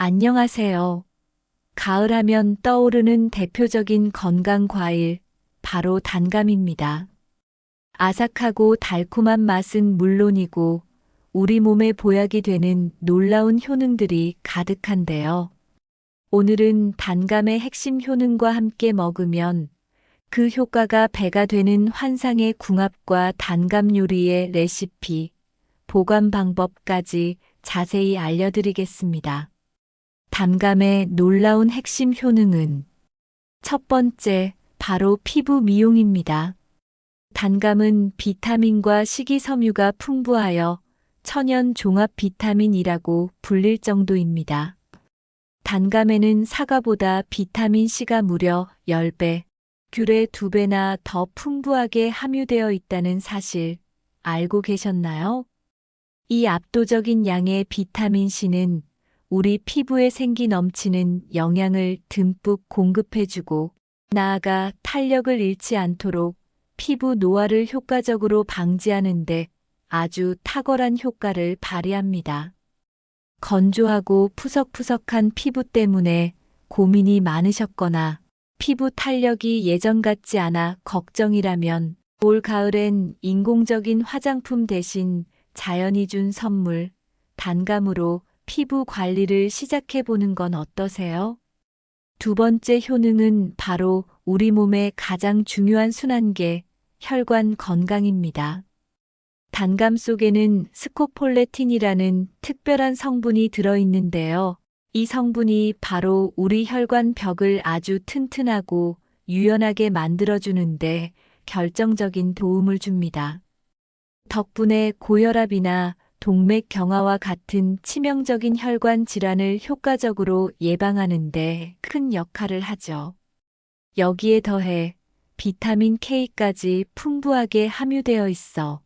안녕하세요. 가을하면 떠오르는 대표적인 건강 과일, 바로 단감입니다. 아삭하고 달콤한 맛은 물론이고 우리 몸에 보약이 되는 놀라운 효능들이 가득한데요. 오늘은 단감의 핵심 효능과 함께 먹으면 그 효과가 배가 되는 환상의 궁합과 단감 요리의 레시피, 보관 방법까지 자세히 알려드리겠습니다. 단감의 놀라운 핵심 효능은 첫 번째, 바로 피부 미용입니다. 단감은 비타민과 식이섬유가 풍부하여 천연 종합 비타민이라고 불릴 정도입니다. 단감에는 사과보다 비타민C가 무려 10배, 귤의 2배나 더 풍부하게 함유되어 있다는 사실 알고 계셨나요? 이 압도적인 양의 비타민C는 우리 피부에 생기 넘치는 영양을 듬뿍 공급해주고 나아가 탄력을 잃지 않도록 피부 노화를 효과적으로 방지하는데 아주 탁월한 효과를 발휘합니다. 건조하고 푸석푸석한 피부 때문에 고민이 많으셨거나 피부 탄력이 예전 같지 않아 걱정이라면 올 가을엔 인공적인 화장품 대신 자연이 준 선물, 단감으로 피부 관리를 시작해 보는 건 어떠세요? 두 번째 효능은 바로 우리 몸의 가장 중요한 순환계, 혈관 건강입니다. 단감 속에는 스코폴레틴이라는 특별한 성분이 들어있는데요. 이 성분이 바로 우리 혈관 벽을 아주 튼튼하고 유연하게 만들어주는데 결정적인 도움을 줍니다. 덕분에 고혈압이나 동맥 경화와 같은 치명적인 혈관 질환을 효과적으로 예방하는 데 큰 역할을 하죠. 여기에 더해 비타민 K까지 풍부하게 함유되어 있어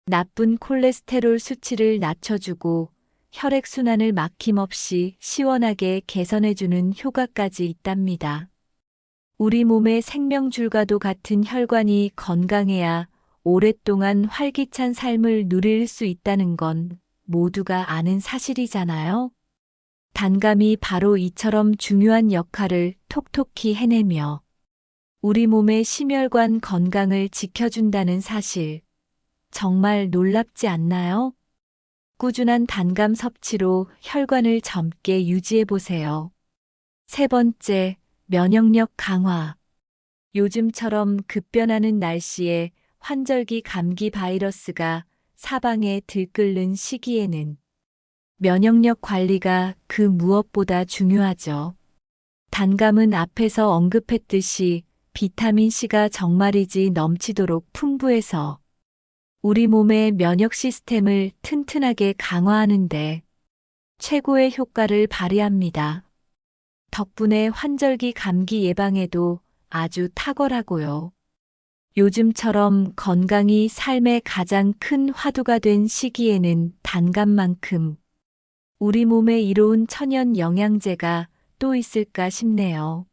나쁜 콜레스테롤 수치를 낮춰주고 혈액순환을 막힘없이 시원하게 개선해주는 효과까지 있답니다. 우리 몸의 생명줄과도 같은 혈관이 건강해야 오랫동안 활기찬 삶을 누릴 수 있다는 건 모두가 아는 사실이잖아요. 단감이 바로 이처럼 중요한 역할을 톡톡히 해내며 우리 몸의 심혈관 건강을 지켜준다는 사실, 정말 놀랍지 않나요? 꾸준한 단감 섭취로 혈관을 젊게 유지해보세요. 세 번째, 면역력 강화. 요즘처럼 급변하는 날씨에 환절기 감기 바이러스가 사방에 들끓는 시기에는 면역력 관리가 그 무엇보다 중요하죠. 단감은 앞에서 언급했듯이 비타민C가 정말이지 넘치도록 풍부해서 우리 몸의 면역 시스템을 튼튼하게 강화하는데 최고의 효과를 발휘합니다. 덕분에 환절기 감기 예방에도 아주 탁월하고요. 요즘처럼 건강이 삶의 가장 큰 화두가 된 시기에는 단감만큼 우리 몸에 이로운 천연 영양제가 또 있을까 싶네요.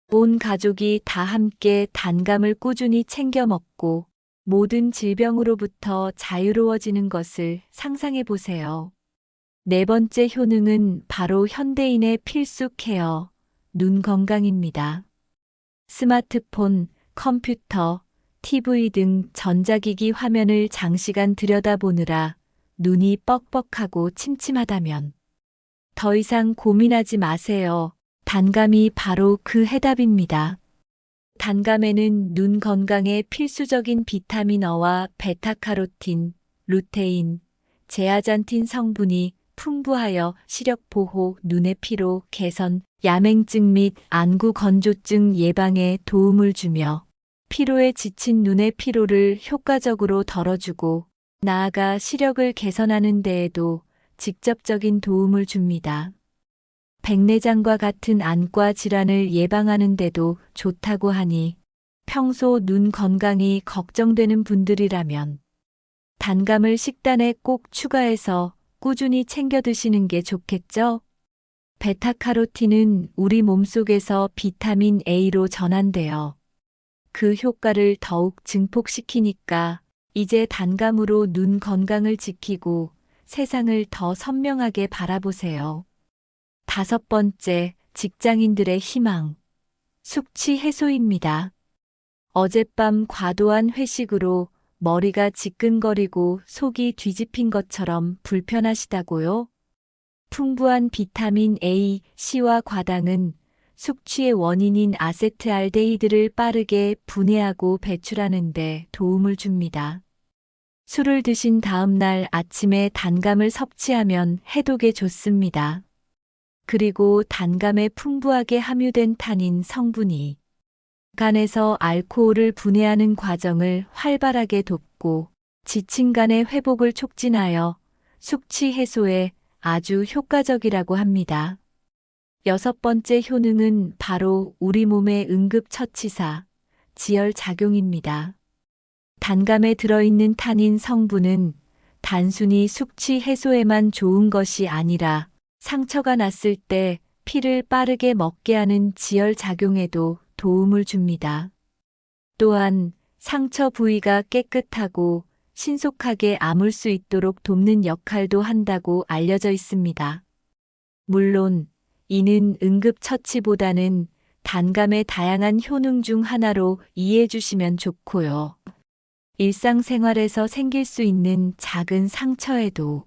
온 가족이 다 함께 단감을 꾸준히 챙겨 먹고 모든 질병으로부터 자유로워지는 것을 상상해 보세요. 네 번째 효능은 바로 현대인의 필수 케어, 눈 건강입니다. 스마트폰, 컴퓨터, TV 등 전자기기 화면을 장시간 들여다보느라 눈이 뻑뻑하고 침침하다면 더 이상 고민하지 마세요. 단감이 바로 그 해답입니다. 단감에는 눈 건강에 필수적인 비타민 A와 베타카로틴, 루테인, 제아잔틴 성분이 풍부하여 시력 보호, 눈의 피로 개선, 야맹증 및 안구 건조증 예방에 도움을 주며 피로에 지친 눈의 피로를 효과적으로 덜어주고 나아가 시력을 개선하는 데에도 직접적인 도움을 줍니다. 백내장과 같은 안과 질환을 예방하는 데도 좋다고 하니 평소 눈 건강이 걱정되는 분들이라면 단감을 식단에 꼭 추가해서 꾸준히 챙겨 드시는 게 좋겠죠? 베타카로틴은 우리 몸속에서 비타민 A로 전환되어 그 효과를 더욱 증폭시키니까 이제 단감으로 눈 건강을 지키고 세상을 더 선명하게 바라보세요. 5번째, 직장인들의 희망. 숙취 해소입니다. 어젯밤 과도한 회식으로 머리가 지끈거리고 속이 뒤집힌 것처럼 불편하시다고요? 풍부한 비타민 A, C와 과당은 숙취의 원인인 아세트알데히드를 빠르게 분해하고 배출하는 데 도움을 줍니다. 술을 드신 다음 날 아침에 단감을 섭취하면 해독에 좋습니다. 그리고 단감에 풍부하게 함유된 타닌 성분이 간에서 알코올을 분해하는 과정을 활발하게 돕고 지친 간의 회복을 촉진하여 숙취 해소에 아주 효과적이라고 합니다. 6번째 효능은 바로 우리 몸의 응급처치사, 지혈작용입니다. 단감에 들어있는 타닌 성분은 단순히 숙취 해소에만 좋은 것이 아니라 상처가 났을 때 피를 빠르게 먹게 하는 지혈작용에도 도움을 줍니다. 또한 상처 부위가 깨끗하고 신속하게 아물 수 있도록 돕는 역할도 한다고 알려져 있습니다. 물론 이는 응급처치보다는 단감의 다양한 효능 중 하나로 이해해 주시면 좋고요. 일상생활에서 생길 수 있는 작은 상처에도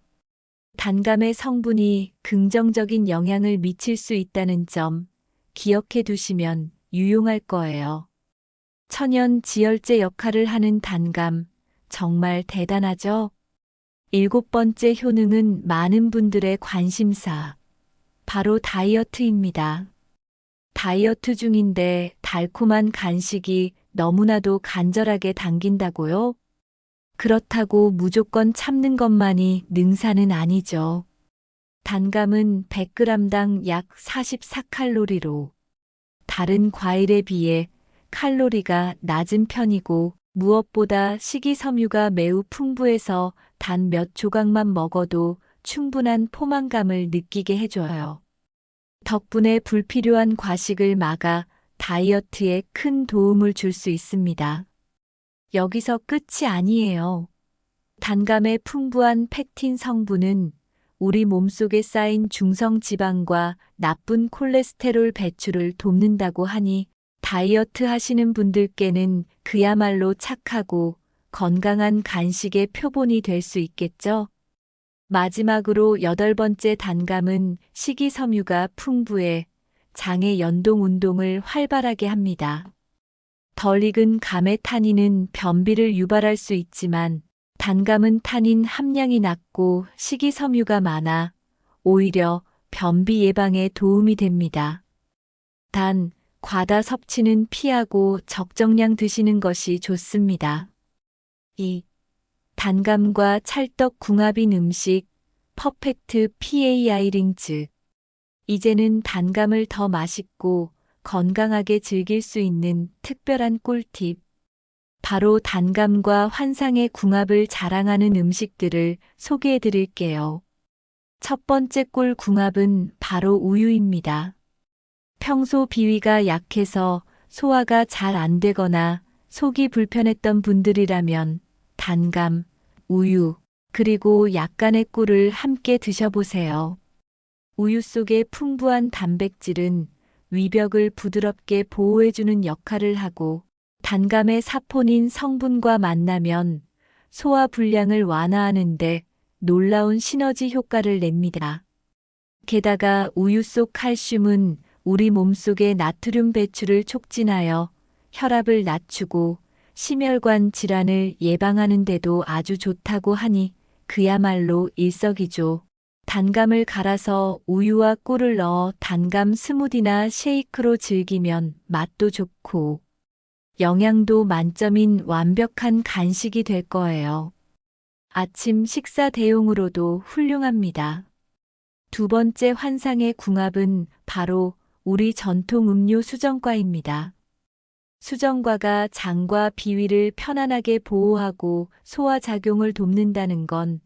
단감의 성분이 긍정적인 영향을 미칠 수 있다는 점 기억해 두시면 유용할 거예요. 천연 지혈제 역할을 하는 단감, 정말 대단하죠? 7번째 효능은 많은 분들의 관심사, 바로 다이어트입니다. 다이어트 중인데 달콤한 간식이 너무나도 간절하게 당긴다고요? 그렇다고 무조건 참는 것만이 능사는 아니죠. 단감은 100g당 약 44칼로리로 다른 과일에 비해 칼로리가 낮은 편이고 무엇보다 식이섬유가 매우 풍부해서 단 몇 조각만 먹어도 충분한 포만감을 느끼게 해줘요. 덕분에 불필요한 과식을 막아 다이어트에 큰 도움을 줄 수 있습니다. 여기서 끝이 아니에요. 단감의 풍부한 펙틴 성분은 우리 몸속에 쌓인 중성 지방과 나쁜 콜레스테롤 배출을 돕는다고 하니 다이어트 하시는 분들께는 그야말로 착하고 건강한 간식의 표본이 될 수 있겠죠? 마지막으로 8번째 단감은 식이섬유가 풍부해 장의 연동 운동을 활발하게 합니다. 덜 익은 감의 타닌은 변비를 유발할 수 있지만 단감은 타닌 함량이 낮고 식이섬유가 많아 오히려 변비 예방에 도움이 됩니다. 단, 과다 섭취는 피하고 적정량 드시는 것이 좋습니다. 2. 단감과 찰떡 궁합인 음식, 퍼펙트 PAI링즈. 이제는 단감을 더 맛있고 건강하게 즐길 수 있는 특별한 꿀팁. 바로 단감과 환상의 궁합을 자랑하는 음식들을 소개해 드릴게요. 첫 번째 꿀 궁합은 바로 우유입니다. 평소 비위가 약해서 소화가 잘 안 되거나 속이 불편했던 분들이라면 단감, 우유, 그리고 약간의 꿀을 함께 드셔보세요. 우유 속의 풍부한 단백질은 위벽을 부드럽게 보호해주는 역할을 하고 단감의 사포닌 성분과 만나면 소화 불량을 완화하는데 놀라운 시너지 효과를 냅니다. 게다가 우유 속 칼슘은 우리 몸속의 나트륨 배출을 촉진하여 혈압을 낮추고 심혈관 질환을 예방하는 데도 아주 좋다고 하니 그야말로 일석이조. 단감을 갈아서 우유와 꿀을 넣어 단감 스무디나 쉐이크로 즐기면 맛도 좋고 영양도 만점인 완벽한 간식이 될 거예요. 아침 식사 대용으로도 훌륭합니다. 두 번째 환상의 궁합은 바로 우리 전통 음료 수정과입니다. 수정과가 장과 비위를 편안하게 보호하고 소화작용을 돕는다는 건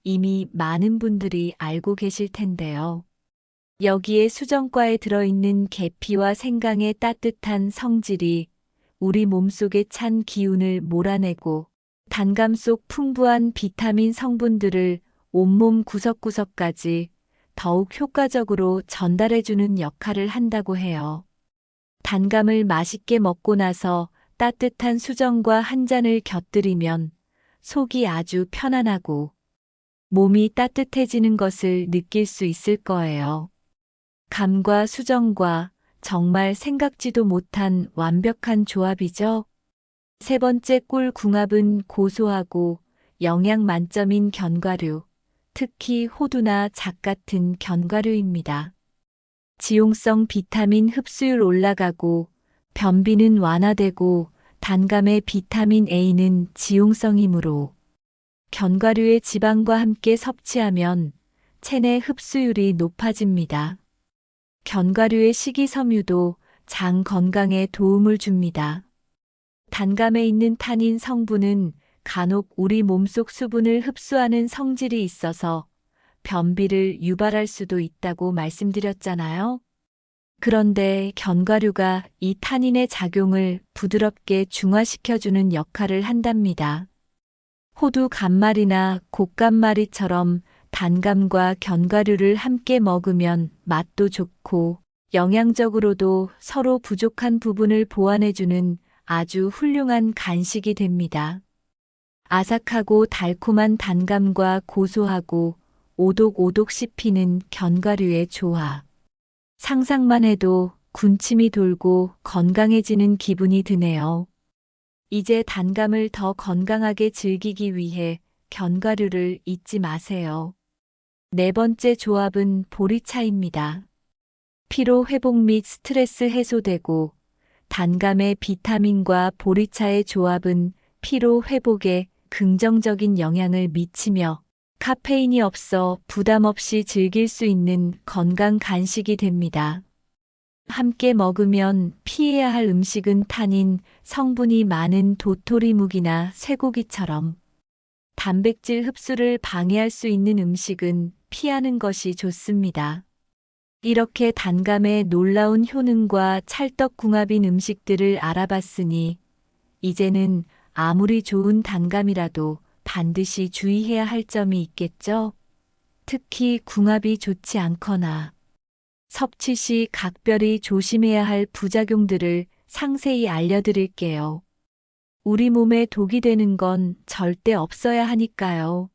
이미 많은 분들이 알고 계실 텐데요. 여기에 수정과에 들어있는 계피와 생강의 따뜻한 성질이 우리 몸속의 찬 기운을 몰아내고 단감 속 풍부한 비타민 성분들을 온몸 구석구석까지 더욱 효과적으로 전달해주는 역할을 한다고 해요. 단감을 맛있게 먹고 나서 따뜻한 수정과 한 잔을 곁들이면 속이 아주 편안하고 몸이 따뜻해지는 것을 느낄 수 있을 거예요. 감과 수정과 정말 생각지도 못한 완벽한 조합이죠. 세 번째 꿀궁합은 고소하고 영양 만점인 견과류, 특히 호두나 잣 같은 견과류입니다. 지용성 비타민 흡수율 올라가고 변비는 완화되고 단감의 비타민 A는 지용성이므로 견과류의 지방과 함께 섭취하면 체내 흡수율이 높아집니다. 견과류의 식이섬유도 장 건강에 도움을 줍니다. 단감에 있는 타닌 성분은 간혹 우리 몸속 수분을 흡수하는 성질이 있어서 변비를 유발할 수도 있다고 말씀드렸잖아요. 그런데 견과류가 이 타닌의 작용을 부드럽게 중화시켜주는 역할을 한답니다. 호두 간말이나 곶간말이처럼 단감과 견과류를 함께 먹으면 맛도 좋고 영양적으로도 서로 부족한 부분을 보완해주는 아주 훌륭한 간식이 됩니다. 아삭하고 달콤한 단감과 고소하고 오독오독 씹히는 견과류의 조화. 상상만 해도 군침이 돌고 건강해지는 기분이 드네요. 이제 단감을 더 건강하게 즐기기 위해 견과류를 잊지 마세요. 네 번째 조합은 보리차입니다. 피로 회복 및 스트레스 해소되고 단감의 비타민과 보리차의 조합은 피로 회복에 긍정적인 영향을 미치며 카페인이 없어 부담 없이 즐길 수 있는 건강 간식이 됩니다. 함께 먹으면 피해야 할 음식은 타닌 성분이 많은 도토리묵이나 쇠고기처럼 단백질 흡수를 방해할 수 있는 음식은 피하는 것이 좋습니다. 이렇게 단감의 놀라운 효능과 찰떡궁합인 음식들을 알아봤으니 이제는 아무리 좋은 단감이라도 반드시 주의해야 할 점이 있겠죠? 특히 궁합이 좋지 않거나 섭취 시 각별히 조심해야 할 부작용들을 상세히 알려드릴게요. 우리 몸에 독이 되는 건 절대 없어야 하니까요.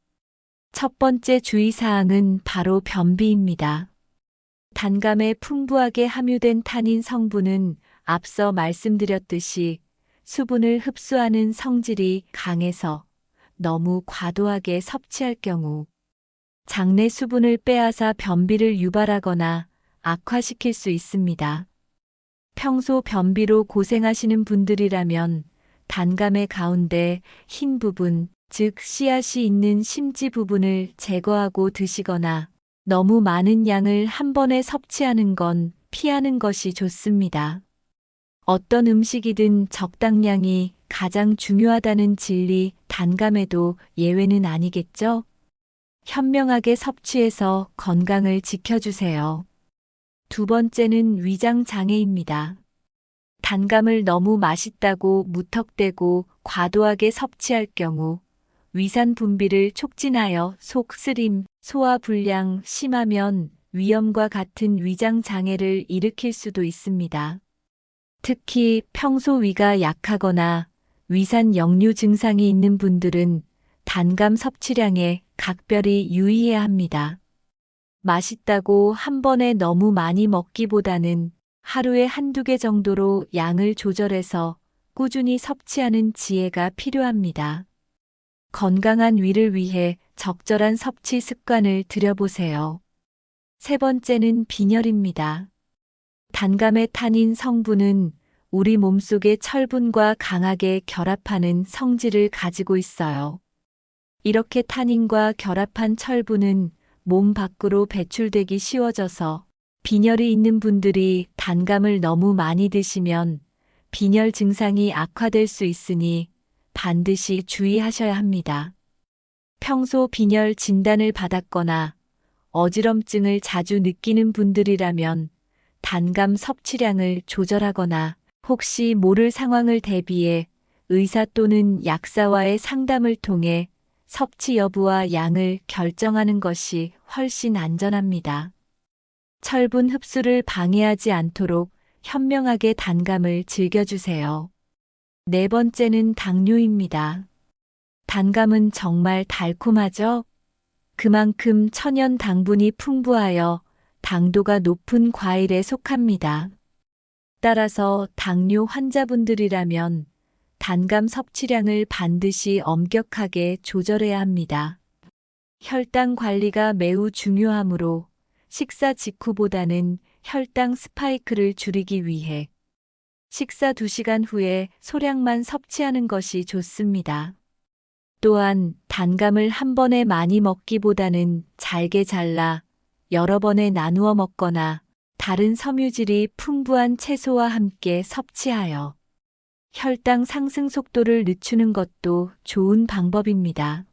첫 번째 주의사항은 바로 변비입니다. 단감에 풍부하게 함유된 타닌 성분은 앞서 말씀드렸듯이 수분을 흡수하는 성질이 강해서 너무 과도하게 섭취할 경우 장내 수분을 빼앗아 변비를 유발하거나 악화시킬 수 있습니다. 평소 변비로 고생하시는 분들이라면 단감의 가운데 흰 부분, 즉 씨앗이 있는 심지 부분을 제거하고 드시거나 너무 많은 양을 한 번에 섭취하는 건 피하는 것이 좋습니다. 어떤 음식이든 적당량이 가장 중요하다는 진리, 단감에도 예외는 아니겠죠? 현명하게 섭취해서 건강을 지켜주세요. 두 번째는 위장 장애입니다. 단감을 너무 맛있다고 무턱대고 과도하게 섭취할 경우 위산 분비를 촉진하여 속 쓰림, 소화 불량, 심하면 위염과 같은 위장 장애를 일으킬 수도 있습니다. 특히 평소 위가 약하거나 위산 역류 증상이 있는 분들은 단감 섭취량에 각별히 유의해야 합니다. 맛있다고 한 번에 너무 많이 먹기보다는 하루에 한두 개 정도로 양을 조절해서 꾸준히 섭취하는 지혜가 필요합니다. 건강한 위를 위해 적절한 섭취 습관을 들여보세요. 세 번째는 빈혈입니다. 단감의 타닌 성분은 우리 몸속의 철분과 강하게 결합하는 성질을 가지고 있어요. 이렇게 타닌과 결합한 철분은 몸 밖으로 배출되기 쉬워져서 빈혈이 있는 분들이 단감을 너무 많이 드시면 빈혈 증상이 악화될 수 있으니 반드시 주의하셔야 합니다. 평소 빈혈 진단을 받았거나 어지럼증을 자주 느끼는 분들이라면 단감 섭취량을 조절하거나 혹시 모를 상황을 대비해 의사 또는 약사와의 상담을 통해 섭취 여부와 양을 결정하는 것이 훨씬 안전합니다. 철분 흡수를 방해하지 않도록 현명하게 단감을 즐겨주세요. 네 번째는 당뇨입니다. 단감은 정말 달콤하죠? 그만큼 천연 당분이 풍부하여 당도가 높은 과일에 속합니다. 따라서 당뇨 환자분들이라면 단감 섭취량을 반드시 엄격하게 조절해야 합니다. 혈당 관리가 매우 중요하므로 식사 직후보다는 혈당 스파이크를 줄이기 위해 식사 2시간 후에 소량만 섭취하는 것이 좋습니다. 또한 단감을 한 번에 많이 먹기보다는 잘게 잘라 여러 번에 나누어 먹거나 다른 섬유질이 풍부한 채소와 함께 섭취하여 혈당 상승 속도를 늦추는 것도 좋은 방법입니다.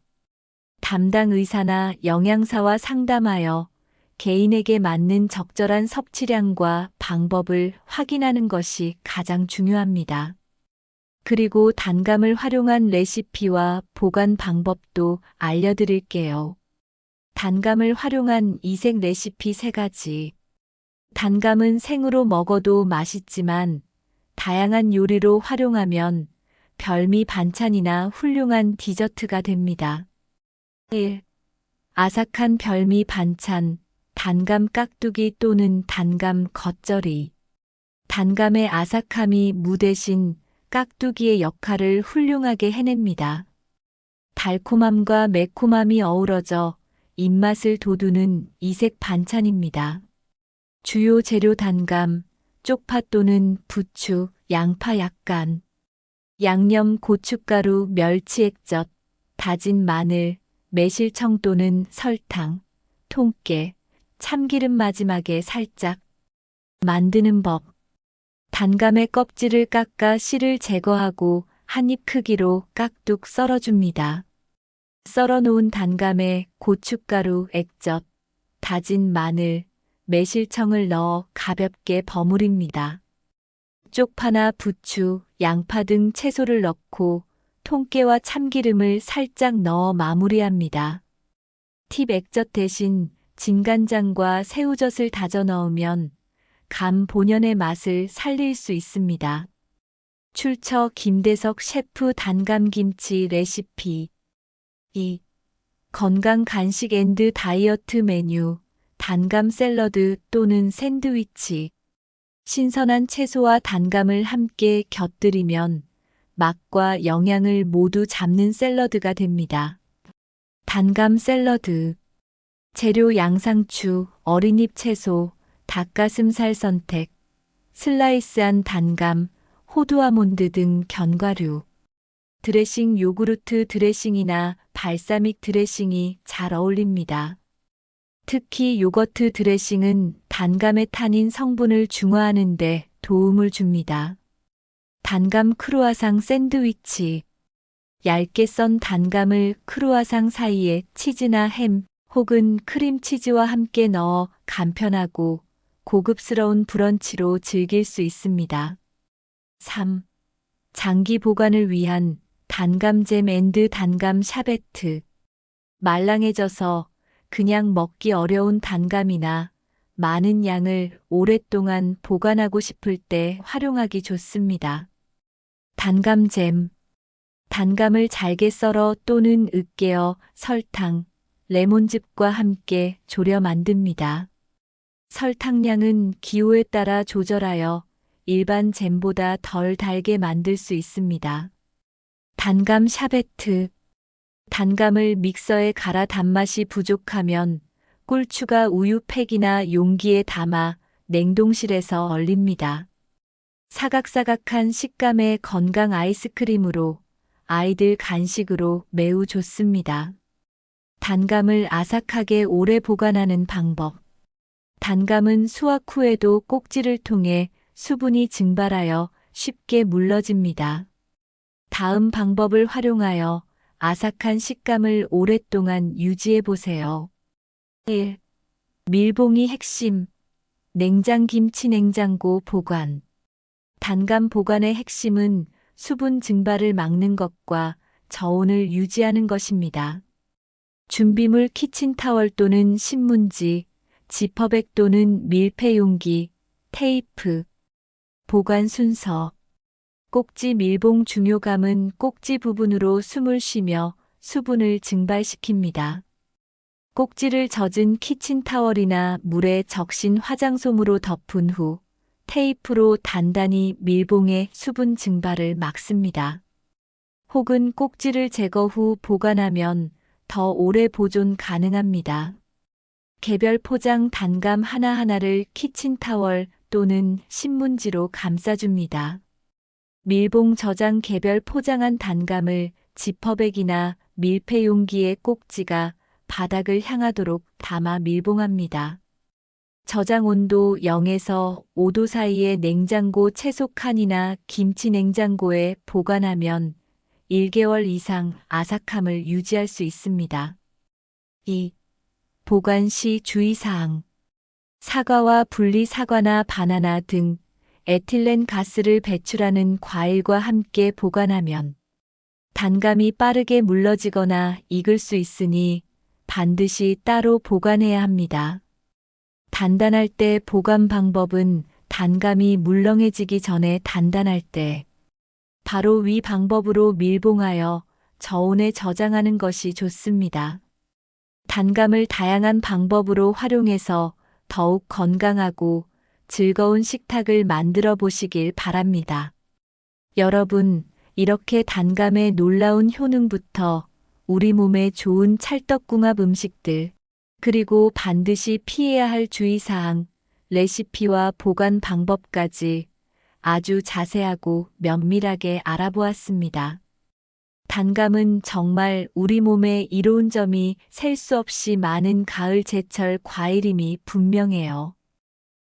담당 의사나 영양사와 상담하여 개인에게 맞는 적절한 섭취량과 방법을 확인하는 것이 가장 중요합니다. 그리고 단감을 활용한 레시피와 보관 방법도 알려드릴게요. 단감을 활용한 이색 레시피 3가지. 단감은 생으로 먹어도 맛있지만 다양한 요리로 활용하면 별미 반찬이나 훌륭한 디저트가 됩니다. 1. 아삭한 별미 반찬, 단감 깍두기 또는 단감 겉절이. 단감의 아삭함이 무 대신 깍두기의 역할을 훌륭하게 해냅니다. 달콤함과 매콤함이 어우러져 입맛을 돋우는 이색 반찬입니다. 주요 재료 단감, 쪽파 또는 부추, 양파 약간, 양념 고춧가루, 멸치 액젓, 다진 마늘, 매실청 또는 설탕, 통깨, 참기름 마지막에 살짝. 만드는 법. 단감의 껍질을 깎아 씨를 제거하고 한 입 크기로 깍둑 썰어줍니다. 썰어놓은 단감에 고춧가루, 액젓, 다진 마늘, 매실청을 넣어 가볍게 버무립니다. 쪽파나 부추, 양파 등 채소를 넣고 통깨와 참기름을 살짝 넣어 마무리합니다. 팁 액젓 대신 진간장과 새우젓을 다져 넣으면 감 본연의 맛을 살릴 수 있습니다. 출처 김대석 셰프 단감김치 레시피. 2. 건강 간식 앤드 다이어트 메뉴, 단감 샐러드 또는 샌드위치. 신선한 채소와 단감을 함께 곁들이면 맛과 영양을 모두 잡는 샐러드가 됩니다. 단감 샐러드. 재료 양상추, 어린잎 채소, 닭가슴살 선택, 슬라이스한 단감, 호두 아몬드 등 견과류. 드레싱 요구르트 드레싱이나 발사믹 드레싱이 잘 어울립니다. 특히 요거트 드레싱은 단감의 타닌 성분을 중화하는 데 도움을 줍니다. 단감 크루아상 샌드위치. 얇게 썬 단감을 크루아상 사이에 치즈나 햄 혹은 크림치즈와 함께 넣어 간편하고 고급스러운 브런치로 즐길 수 있습니다. 3. 장기 보관을 위한 단감잼 앤드 단감 샤베트. 말랑해져서 그냥 먹기 어려운 단감이나 많은 양을 오랫동안 보관하고 싶을 때 활용하기 좋습니다. 단감잼. 단감을 잘게 썰어 또는 으깨어 설탕, 레몬즙과 함께 졸여 만듭니다. 설탕량은 기호에 따라 조절하여 일반 잼보다 덜 달게 만들 수 있습니다. 단감 샤베트. 단감을 믹서에 갈아 단맛이 부족하면 꿀추가 우유팩이나 용기에 담아 냉동실에서 얼립니다. 사각사각한 식감의 건강 아이스크림으로 아이들 간식으로 매우 좋습니다. 단감을 아삭하게 오래 보관하는 방법. 단감은 수확 후에도 꼭지를 통해 수분이 증발하여 쉽게 물러집니다. 다음 방법을 활용하여 아삭한 식감을 오랫동안 유지해 보세요. 1. 밀봉이 핵심. 냉장김치 냉장고 보관. 단감 보관의 핵심은 수분 증발을 막는 것과 저온을 유지하는 것입니다. 준비물 키친타월 또는 신문지, 지퍼백 또는 밀폐용기, 테이프, 보관 순서. 꼭지 밀봉 중요감은 꼭지 부분으로 숨을 쉬며 수분을 증발시킵니다. 꼭지를 젖은 키친타월이나 물에 적신 화장솜으로 덮은 후 테이프로 단단히 밀봉해 수분 증발을 막습니다. 혹은 꼭지를 제거 후 보관하면 더 오래 보존 가능합니다. 개별 포장 단감 하나하나를 키친타월 또는 신문지로 감싸줍니다. 밀봉 저장 개별 포장한 단감을 지퍼백이나 밀폐용기의 꼭지가 바닥을 향하도록 담아 밀봉합니다. 저장 온도 0에서 5도 사이의 냉장고 채소 칸이나 김치 냉장고에 보관하면 1개월 이상 아삭함을 유지할 수 있습니다. 2. 보관 시 주의사항. 사과와 분리 사과나 바나나 등 에틸렌 가스를 배출하는 과일과 함께 보관하면 단감이 빠르게 물러지거나 익을 수 있으니 반드시 따로 보관해야 합니다. 단단할 때 보관 방법은 단감이 물렁해지기 전에 단단할 때 바로 위 방법으로 밀봉하여 저온에 저장하는 것이 좋습니다. 단감을 다양한 방법으로 활용해서 더욱 건강하고 즐거운 식탁을 만들어 보시길 바랍니다. 여러분, 이렇게 단감의 놀라운 효능부터 우리 몸에 좋은 찰떡궁합 음식들, 그리고 반드시 피해야 할 주의사항, 레시피와 보관 방법까지 아주 자세하고 면밀하게 알아보았습니다. 단감은 정말 우리 몸에 이로운 점이 셀 수 없이 많은 가을 제철 과일임이 분명해요.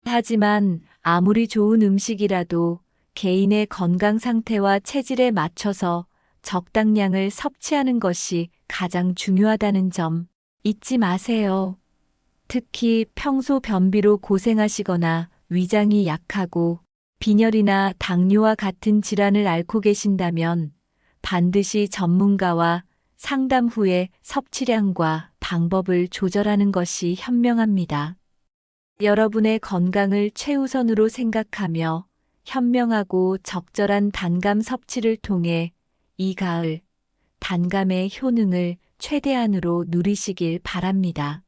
하지만 아무리 좋은 음식이라도 개인의 건강 상태와 체질에 맞춰서 적당량을 섭취하는 것이 가장 중요하다는 점 잊지 마세요. 특히 평소 변비로 고생하시거나 위장이 약하고 빈혈이나 당뇨와 같은 질환을 앓고 계신다면 반드시 전문가와 상담 후에 섭취량과 방법을 조절하는 것이 현명합니다. 여러분의 건강을 최우선으로 생각하며 현명하고 적절한 단감 섭취를 통해 이 가을 단감의 효능을 최대한으로 누리시길 바랍니다.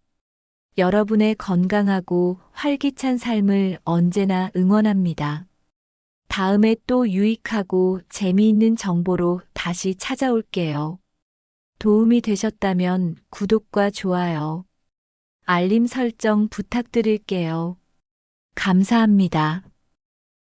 여러분의 건강하고 활기찬 삶을 언제나 응원합니다. 다음에 또 유익하고 재미있는 정보로 다시 찾아올게요. 도움이 되셨다면 구독과 좋아요, 알림 설정 부탁드릴게요. 감사합니다.